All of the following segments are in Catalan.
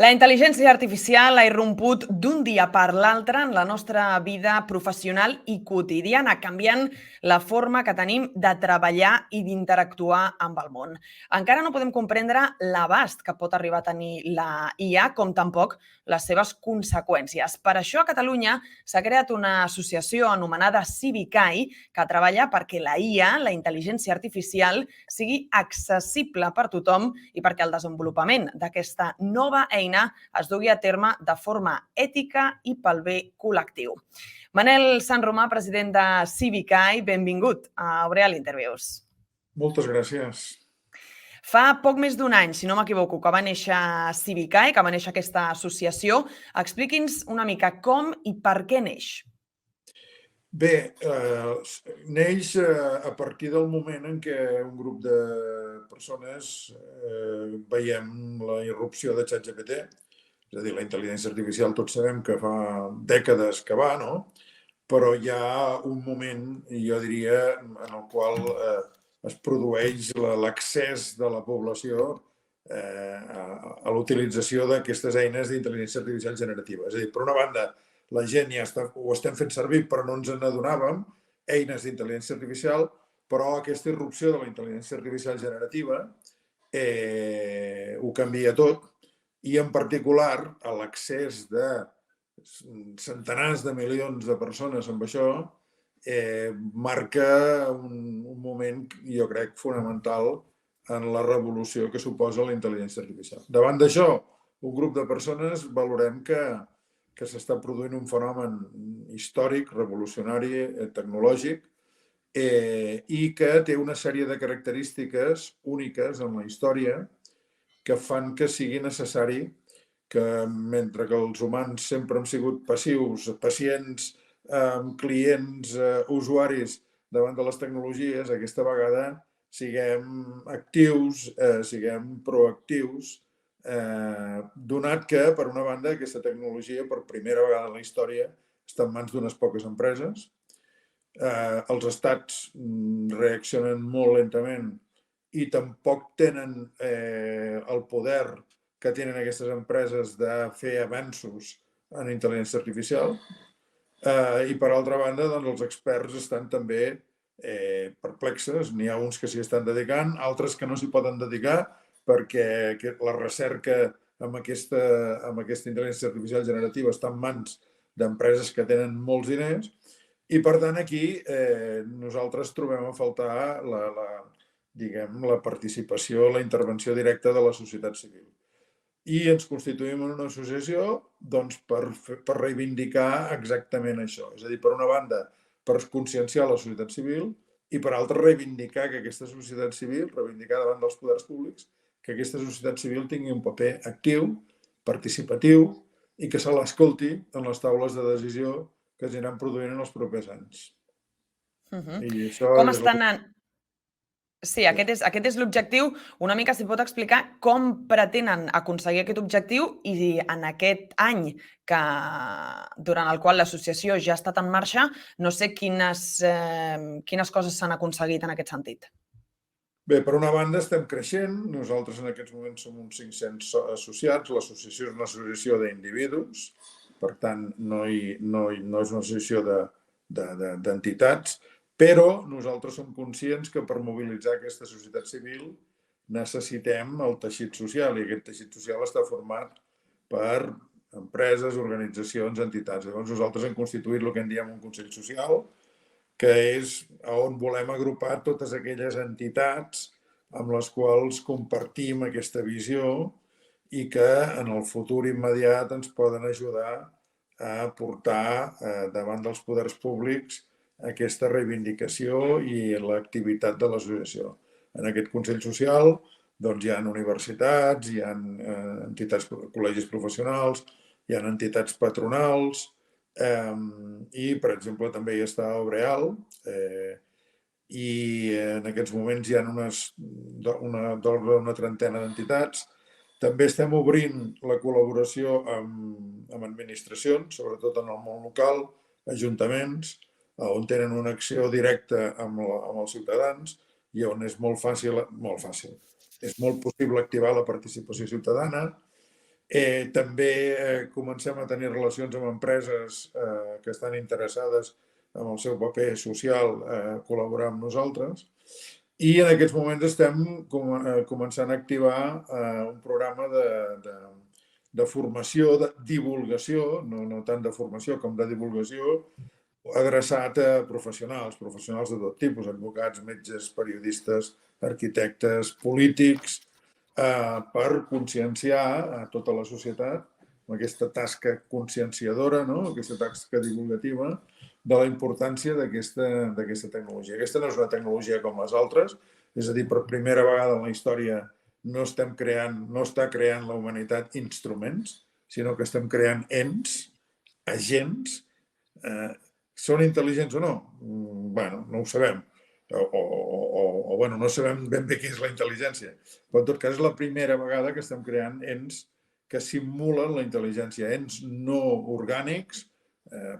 La intel·ligència artificial ha irromput d'un dia per l'altre en la nostra vida professional i quotidiana, canviant la forma que tenim de treballar i d'interactuar amb el món. Encara no podem comprendre l'abast que pot arribar a tenir la IA, com tampoc les seves conseqüències. Per això a Catalunya s'ha creat una associació anomenada Civicai que treballa perquè la IA, la intel·ligència artificial, sigui accessible per tothom i perquè el desenvolupament d'aquesta nova eina es dugui a terme de forma ètica i pel bé col·lectiu. Manel Sanromà, president de Civicai, benvingut a Obreal Interviews. Moltes gràcies. Fa poc més d'un any, si no m'equivoco, que va néixer Civicai, que va néixer aquesta associació. Expliqui'ns una mica com i per què neix. Bé, neix a partir del moment en què un grup de persones veiem la irrupció de ChatGPT, és a dir, la intel·ligència artificial, tots sabem que fa dècades que va, no? Però hi ha un moment, jo diria, en el qual es produeix l'accés de la població a l'utilització d'aquestes eines d'intel·ligència artificial generativa. És a dir, per una banda, la gent ja ho estem fent servir, però no ens n'adonàvem, eines d'intel·ligència artificial, però aquesta irrupció de la intel·ligència artificial generativa ho canvia tot, i en particular l'accés de centenars de milions de persones amb això marca un moment, jo crec, fonamental en la revolució que suposa la intel·ligència artificial. Davant d'això, un grup de persones valorem que s'està produint un fenomen històric, revolucionari, tecnològic, i que té una sèrie de característiques úniques en la història que fan que sigui necessari que, mentre que els humans sempre hem sigut passius, pacients, clients, usuaris davant de les tecnologies, aquesta vegada siguem actius, siguem proactius, donat que, per una banda, aquesta tecnologia, per primera vegada en la història, està en mans d'unes poques empreses. Els estats reaccionen molt lentament i tampoc tenen el poder que tenen aquestes empreses de fer avanços en intel·ligència artificial. I, per altra banda, doncs, els experts estan també perplexes. N'hi ha uns que s'hi estan dedicant, altres que no s'hi poden dedicar perquè la recerca amb aquesta intel·ligència artificial generativa està en mans d'empreses que tenen molts diners i, per tant, aquí nosaltres trobem a faltar la participació, la intervenció directa de la societat civil. I ens constituïm en una associació per reivindicar exactament això. És a dir, per una banda, per conscienciar la societat civil i, per altra, reivindicar que aquesta societat civil, reivindicar davant dels poders públics, que aquesta societat civil tingui un paper actiu, participatiu i que se l'escolti en les taules de decisió que es aniran produint en els propers anys. I això com estan anant? Sí, aquest és l'objectiu. Una mica si pot explicar com pretenen aconseguir aquest objectiu i en aquest any durant el qual l'associació ja ha estat en marxa, no sé quines coses s'han aconseguit en aquest sentit. Bé, per una banda estem creixent. Nosaltres en aquests moments som uns 500 associats. L'associació és una associació d'individus, per tant no és una associació d'entitats, però nosaltres som conscients que per mobilitzar aquesta societat civil necessitem el teixit social i aquest teixit social està format per empreses, organitzacions, entitats. Llavors nosaltres hem constituït el que en diem un Consell Social, que és on volem agrupar totes aquelles entitats amb les quals compartim aquesta visió i que en el futur immediat ens poden ajudar a portar davant dels poders públics aquesta reivindicació i l'activitat de l'associació. En aquest Consell Social hi ha universitats, hi ha entitats, col·legis professionals, hi ha entitats patronals i, per exemple, també hi està Obreal i en aquests moments hi ha una trentena d'entitats. També estem obrint la col·laboració amb administracions, sobretot en el món local, ajuntaments, on tenen una acció directa amb els ciutadans i on és molt fàcil, és molt possible activar la participació ciutadana. També comencem a tenir relacions amb empreses que estan interessades en el seu paper social, col·laborar amb nosaltres. I en aquests moments estem començant a activar un programa de formació, de divulgació, no tant de formació com de divulgació, adreçat a professionals de tot tipus, advocats, metges, periodistes, arquitectes, polítics, per conscienciar a tota la societat amb aquesta tasca conscienciadora, no? Aquesta tasca divulgativa de la importància d'aquesta tecnologia. Aquesta no és una tecnologia com les altres, és a dir, per primera vegada en la història no està creant la humanitat instruments, sinó que estem creant ens, agents. Són intel·ligents o no? Bueno, no ho sabem. No sabem ben bé què és la intel·ligència. Però en tot cas és la primera vegada que estem creant ens que simulen la intel·ligència. Ens no orgànics,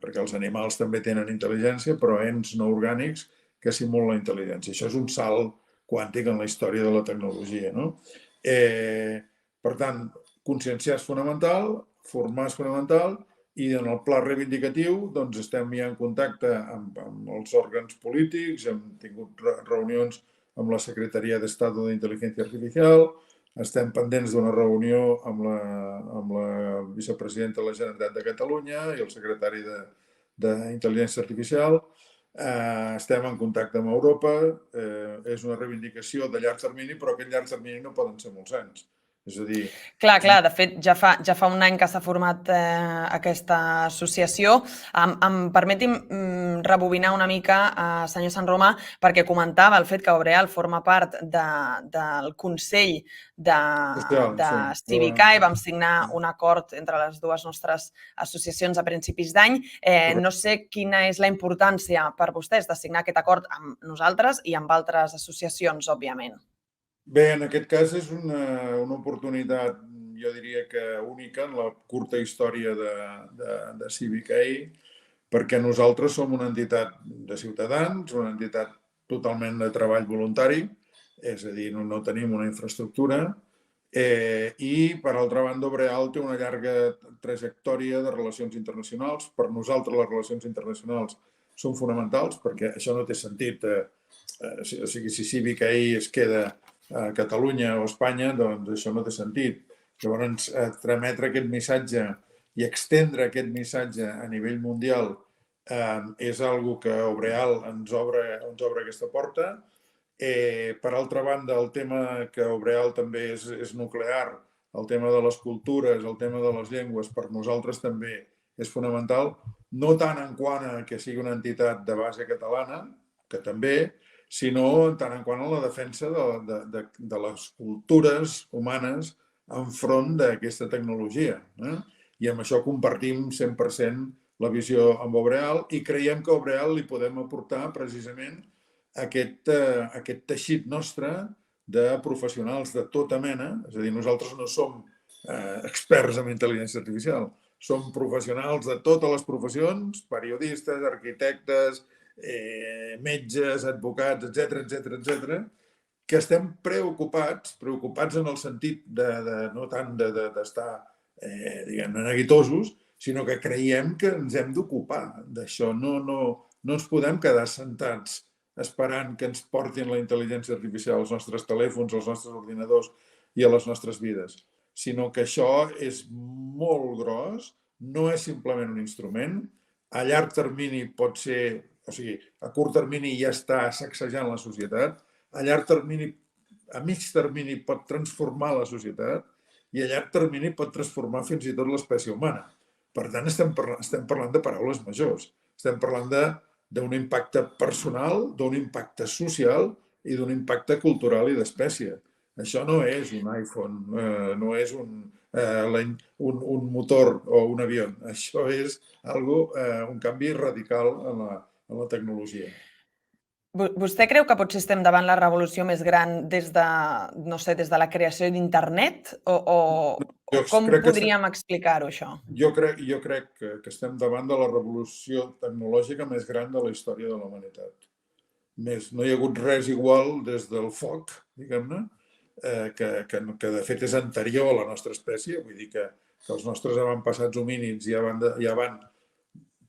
perquè els animals també tenen intel·ligència, però ens no orgànics que simulen la intel·ligència. Això és un salt quàntic en la història de la tecnologia, no? Per tant, conscienciar és fonamental, formar és fonamental, i en el pla reivindicatiu doncs, estem ja en contacte amb els òrgans polítics, hem tingut reunions amb la Secretaria d'Estat d'Intel·ligència Artificial, estem pendents d'una reunió amb la vicepresidenta de la Generalitat de Catalunya i el secretari d'Intel·ligència Artificial. Estem en contacte amb Europa, és una reivindicació de llarg termini, però aquest llarg termini no poden ser molts anys. És a dir... Clar, de fet, ja fa un any que s'ha format aquesta associació. Permeti'm rebobinar una mica, senyor Sanromà, perquè comentava el fet que Obreal forma part del Consell de Civicae. Vam signar un acord entre les dues nostres associacions a principis d'any. No sé quina és la importància per vostès de signar aquest acord amb nosaltres i amb altres associacions, òbviament. Bé, en aquest cas és una oportunitat, jo diria que única en la curta història de Civicae, perquè nosaltres som una entitat de ciutadans, una entitat totalment de treball voluntari, és a dir, no tenim una infraestructura, i, per altra banda, Obreal té una llarga trajectòria de relacions internacionals. Per nosaltres les relacions internacionals són fonamentals, perquè això no té sentit. O sigui, si Civicae es queda a Catalunya o a Espanya, doncs això no té sentit. Llavors, trametre aquest missatge i extendre aquest missatge a nivell mundial és una que Obreal ens obre aquesta porta. Per altra banda, el tema que Obreal també és nuclear, el tema de les cultures, el tema de les llengües, per nosaltres també és fonamental, no tant en quant a que sigui una entitat de base catalana, que també, sinó en tant en quant a la defensa de les cultures humanes enfront d'aquesta tecnologia. I amb això compartim 100% la visió amb Obreal i creiem que a Obreal li podem aportar precisament aquest teixit nostre de professionals de tota mena. És a dir, nosaltres no som experts en intel·ligència artificial, som professionals de totes les professions, periodistes, arquitectes, metges, advocats, etc., que estem preocupats en el sentit no tant d'estar, diguem-ne, neguitosos, sinó que creiem que ens hem d'ocupar d'això. No ens podem quedar sentats esperant que ens portin la intel·ligència artificial als nostres telèfons, als nostres ordinadors i a les nostres vides, sinó que això és molt gros, no és simplement un instrument, a llarg termini pot ser, o sigui, a curt termini ja està sacsejant la societat, a mig termini pot transformar la societat i a llarg termini pot transformar fins i tot l'espècie humana. Per tant, estem parlant de paraules majors. Estem parlant d'un impacte personal, d'un impacte social i d'un impacte cultural i d'espècie. Això no és un iPhone, no és un motor o un avió. Això és un canvi radical en la tecnologia. Vostè creu que potser estem davant la revolució més gran des de la creació d'internet? O com podríem explicar-ho, això? Jo crec que estem davant de la revolució tecnològica més gran de la història de la humanitat. No hi ha hagut res igual des del foc, diguem-ne, que de fet és anterior a la nostra espècie, vull dir que els nostres avantpassats homínids ja van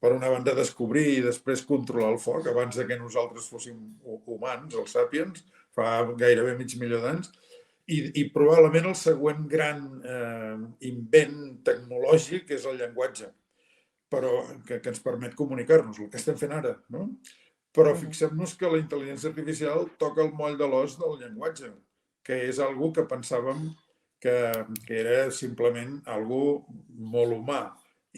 per una banda descobrir i després controlar el foc abans que nosaltres fóssim humans, els sàpiens, fa gairebé mig milió d'anys, i probablement el següent gran invent tecnològic és el llenguatge, però que ens permet comunicar-nos, el que estem fent ara, no? Però fixem-nos que la intel·ligència artificial toca el moll de l'os del llenguatge, que és algo que pensàvem que era simplement algo molt humà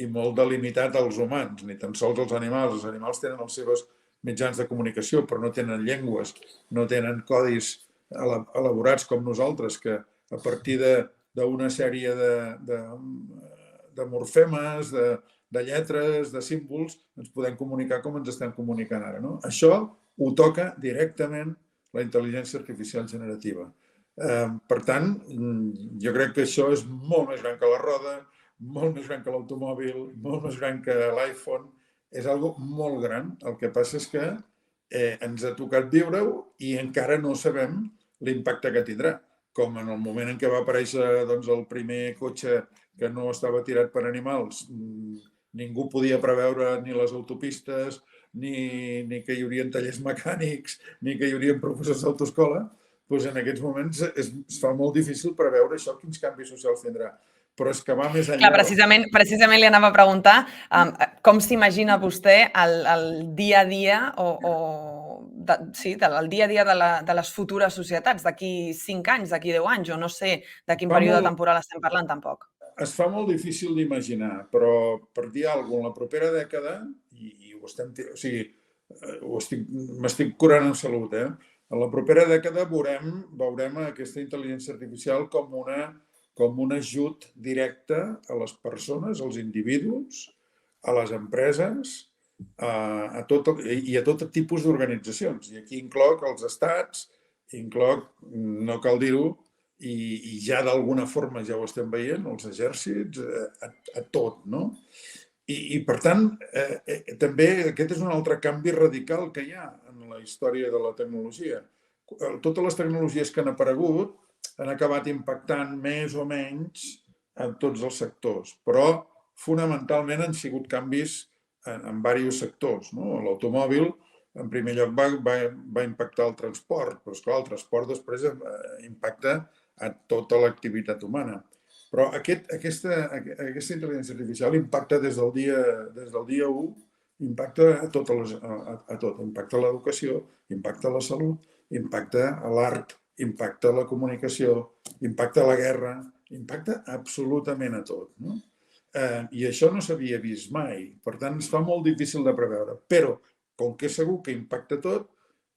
i molt delimitat als humans, ni tan sols als animals. Els animals tenen els seus mitjans de comunicació, però no tenen llengües, no tenen codis elaborats com nosaltres, que a partir d'una sèrie de morfemes, de lletres, de símbols, ens podem comunicar com ens estem comunicant ara. No? Això ho toca directament la intel·ligència artificial generativa. Per tant, jo crec que això és molt més gran que la roda, molt més gran que l'automòbil, molt més gran que l'iPhone. És algo molt gran. El que passa és que ens ha tocat viure-ho i encara no sabem l'impacte que tindrà. Com en el moment en què va aparèixer el primer cotxe que no estava tirat per animals, ningú podia preveure ni les autopistes, ni que hi haurien tallers mecànics, ni que hi haurien professors d'autoescola, doncs en aquests moments es fa molt difícil preveure això, quins canvis socials tindrà. Però és que va més enllà. Clar, precisament li anava a preguntar com s'imagina vostè el dia a dia el dia a dia de les futures societats, d'aquí 5 anys, d'aquí 10 anys, o no sé de quin període temporal estem parlant tampoc. Es fa molt difícil d'imaginar, però per dir alguna cosa, en la propera dècada, i ho estem... O sigui, m'estic curant en salut, en la propera dècada veurem aquesta intel·ligència artificial com un ajut directe a les persones, als individus, a les empreses i a tot tipus d'organitzacions. I aquí incloc els estats, no cal dir-ho, i ja d'alguna forma ja ho estem veient, els exèrcits, a tot, no? I per tant, també aquest és un altre canvi radical que hi ha en la història de la tecnologia. Totes les tecnologies que han aparegut han acabat impactant més o menys en tots els sectors, però fonamentalment han sigut canvis en diversos sectors. L'automòbil, en primer lloc, va impactar el transport, però esclar, el transport després impacta a tota l'activitat humana. Però aquesta intel·ligència artificial impacta des del dia 1, impacta a tot. Impacta a l'educació, impacta a la salut, impacta a l'art, impacta a la comunicació, impacta a la guerra, impacta absolutament a tot. I això no s'havia vist mai. Per tant, es fa molt difícil de preveure. Però, com que és segur que impacta tot,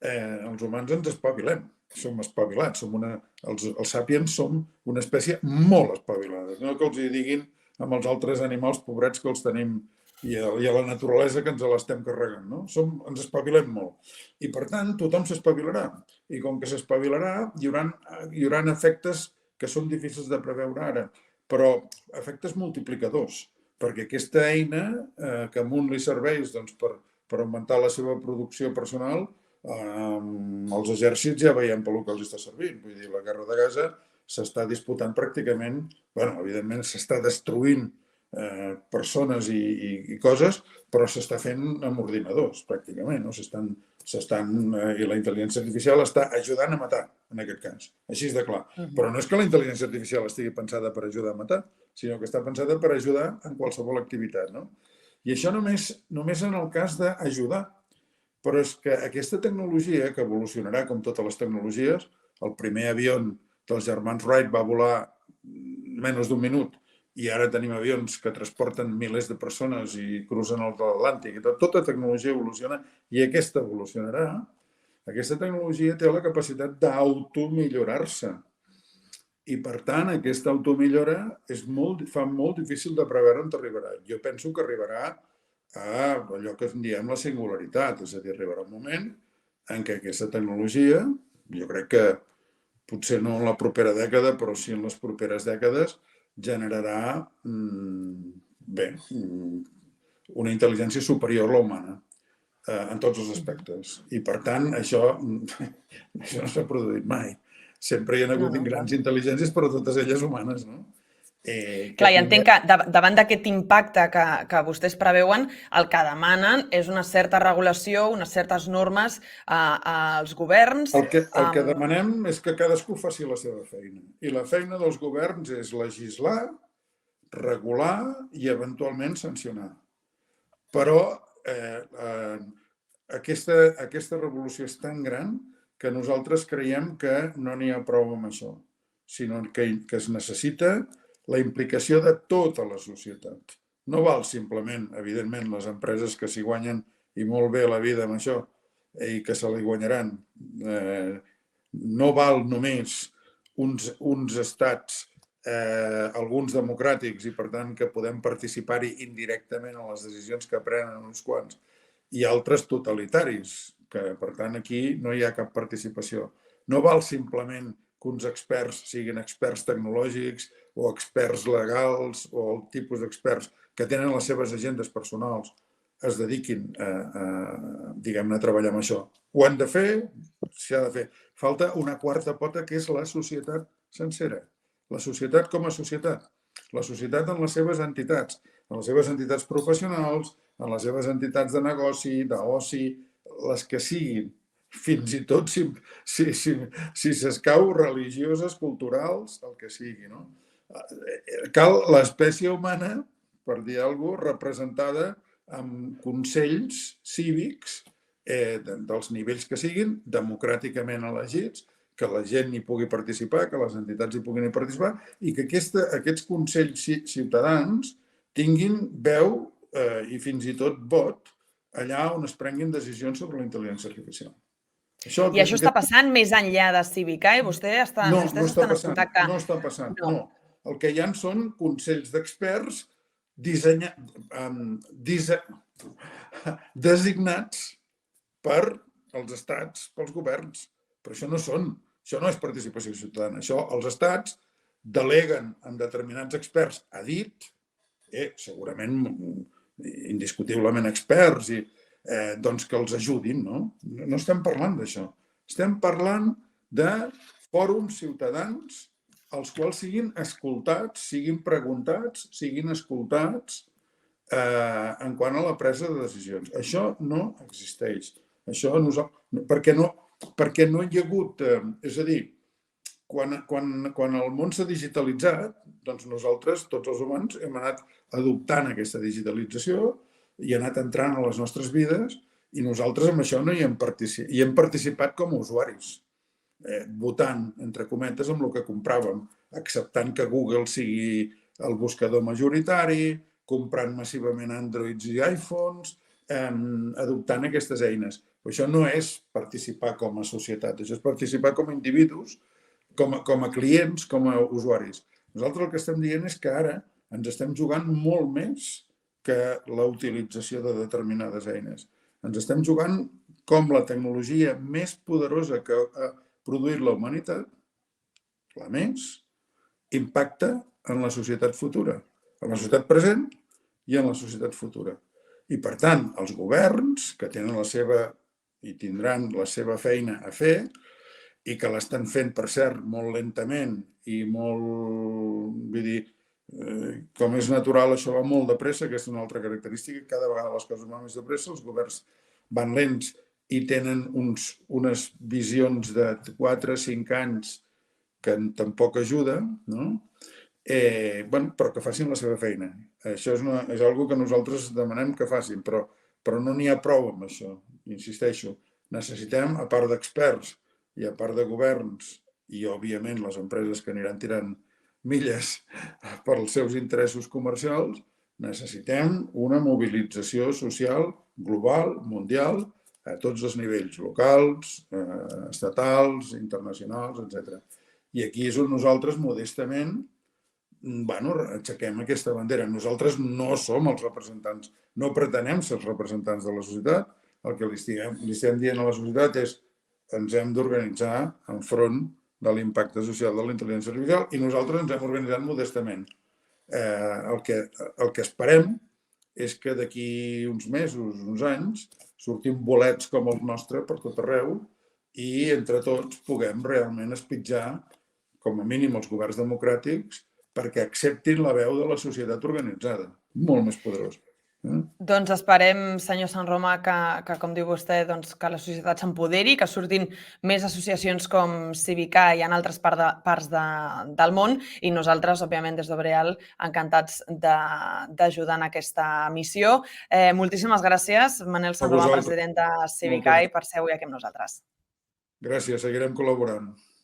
els humans ens espavilem. Som espavilats. Els sàpiens som una espècie molt espavilada. No que els hi diguin amb els altres animals pobrets que els tenim i a la naturalesa que ens l'estem carregant. Ens espavilem molt. I, per tant, tothom s'espavilarà. I com que s'espavilarà, hi haurà efectes que són difícils de preveure ara, però efectes multiplicadors, perquè aquesta eina que a un li serveix per augmentar la seva producció personal, els exèrcits ja veiem pel que els està servint. Vull dir, la guerra de Gaza s'està disputant pràcticament, evidentment s'està destruint persones i coses, però s'està fent amb ordinadors, pràcticament. I la intel·ligència artificial està ajudant a matar, en aquest cas. Així és de clar. Però no és que la intel·ligència artificial estigui pensada per ajudar a matar, sinó que està pensada per ajudar en qualsevol activitat. I això només en el cas d'ajudar. Però és que aquesta tecnologia, que evolucionarà com totes les tecnologies, el primer avió dels germans Wright va volar menys d'1 minut i ara tenim avions que transporten milers de persones i cruzen l'Atlàntic. Tota tecnologia evoluciona i aquesta evolucionarà. Aquesta tecnologia té la capacitat d'automillorar-se. I, per tant, aquesta automillora fa molt difícil de preveure on arribarà. Jo penso que arribarà a allò que en diem la singularitat, és a dir, arribarà un moment en què aquesta tecnologia, jo crec que potser no en la propera dècada, però sí en les properes dècades, generarà una intel·ligència superior a la humana en tots els aspectes. I, per tant, això no s'ha produït mai. sempre hi ha hagut grans intel·ligències, però totes elles humanes, no? Clar, i entenc que davant d'aquest impacte que vostès preveuen, el que demanen és una certa regulació, unes certes normes als governs. El que demanem és que cadascú faci la seva feina. I la feina dels governs és legislar, regular i eventualment sancionar. Però aquesta revolució és tan gran que nosaltres creiem que no n'hi ha prou amb això, sinó que es necessita la implicació de tota la societat. No val simplement, evidentment, les empreses que s'hi guanyen i molt bé la vida amb això i que se li guanyaran. No val només uns estats, alguns democràtics i, per tant, que podem participar-hi indirectament en les decisions que prenen uns quants, i altres totalitaris, que, per tant, aquí no hi ha cap participació. No val simplement que uns experts siguin experts tecnològics o experts legals o el tipus d'experts que tenen les seves agendes personals es dediquin diguem-ne, a treballar amb això. Ho han de fer, s'ha de fer. Falta una quarta pota, que és la societat sencera. La societat com a societat. La societat en les seves entitats professionals, en les seves entitats de negoci, d'oci, les que siguin, fins i tot si s'escau religioses, culturals, el que sigui, no? Cal l'espècie humana, per dir alguna cosa, representada amb consells cívics dels nivells que siguin, democràticament elegits, que la gent hi pugui participar, que les entitats hi puguin participar i que aquests consells ciutadans tinguin veu i fins i tot vot allà on es prenguin decisions sobre la intel·ligència artificial. I això està passant més enllà de Civica? Vostès estan en contacte? No està passant, no. El que hi ha són consells d'experts designats per als estats, pels governs. Però això no és participació ciutadana. Això els estats deleguen en determinats experts a dit, segurament indiscutiblement experts, doncs que els ajudin, no? No estem parlant d'això. Estem parlant de fòrums ciutadans els quals siguin escoltats, siguin preguntats, siguin escoltats en quant a la presa de decisions. Això no existeix. Perquè no hi ha hagut... És a dir, quan el món s'ha digitalitzat, doncs nosaltres, tots els humans, hem anat adoptant aquesta digitalització i ha anat entrant a les nostres vides i nosaltres amb això no hi hem participat. I hem participat com a usuaris, votant, entre cometes, amb el que compràvem, acceptant que Google sigui el buscador majoritari, comprant massivament Androids i iPhones, adoptant aquestes eines. Però això no és participar com a societat, això és participar com a individus, com a clients, com a usuaris. Nosaltres el que estem dient és que ara ens estem jugant molt més que la utilització de determinades eines. Ens estem jugant com la tecnologia més poderosa que ha produït la humanitat, la més, impacta en la societat futura, en la societat present i en la societat futura. I, per tant, els governs, que tenen la seva i tindran la seva feina a fer, i que l'estan fent, per cert, molt lentament i molt... Vull dir, com és natural, això va molt de pressa, aquesta és una altra característica, cada vegada les coses van més de pressa, els governs van lents i tenen unes visions de 4 o 5 anys que tampoc ajuda, no? Però que facin la seva feina. Això és una cosa que nosaltres demanem que facin, però no n'hi ha prou amb això, insisteixo. Necessitem, a part d'experts i a part de governs i, òbviament, les empreses que aniran tirant milles pels seus interessos comercials, necessitem una mobilització social global, mundial, a tots els nivells, locals, estatals, internacionals, etc. I aquí és on nosaltres, modestament, aixequem aquesta bandera. Nosaltres no som els representants, no pretenem ser els representants de la societat. El que li estem dient a la societat és que ens hem d'organitzar enfront de l'impacte social de la intel·ligència artificial i nosaltres ens hem organitzat modestament. El que esperem és que d'aquí uns mesos, uns anys, sortim bolets com el nostre per tot arreu i entre tots puguem realment espitjar, com a mínim els governs democràtics, perquè acceptin la veu de la societat organitzada, molt més poderosa. Doncs esperem, senyor Sanromà, que com diu vostè, que la societat s'empoderi, que surtin més associacions com Civica i en altres parts del món, i nosaltres, òbviament, des d'Obreal, encantats d'ajudar en aquesta missió. Moltíssimes gràcies, Manel Sanromà, president de Civica, per ser avui aquí amb nosaltres. Gràcies, seguirem col·laborant.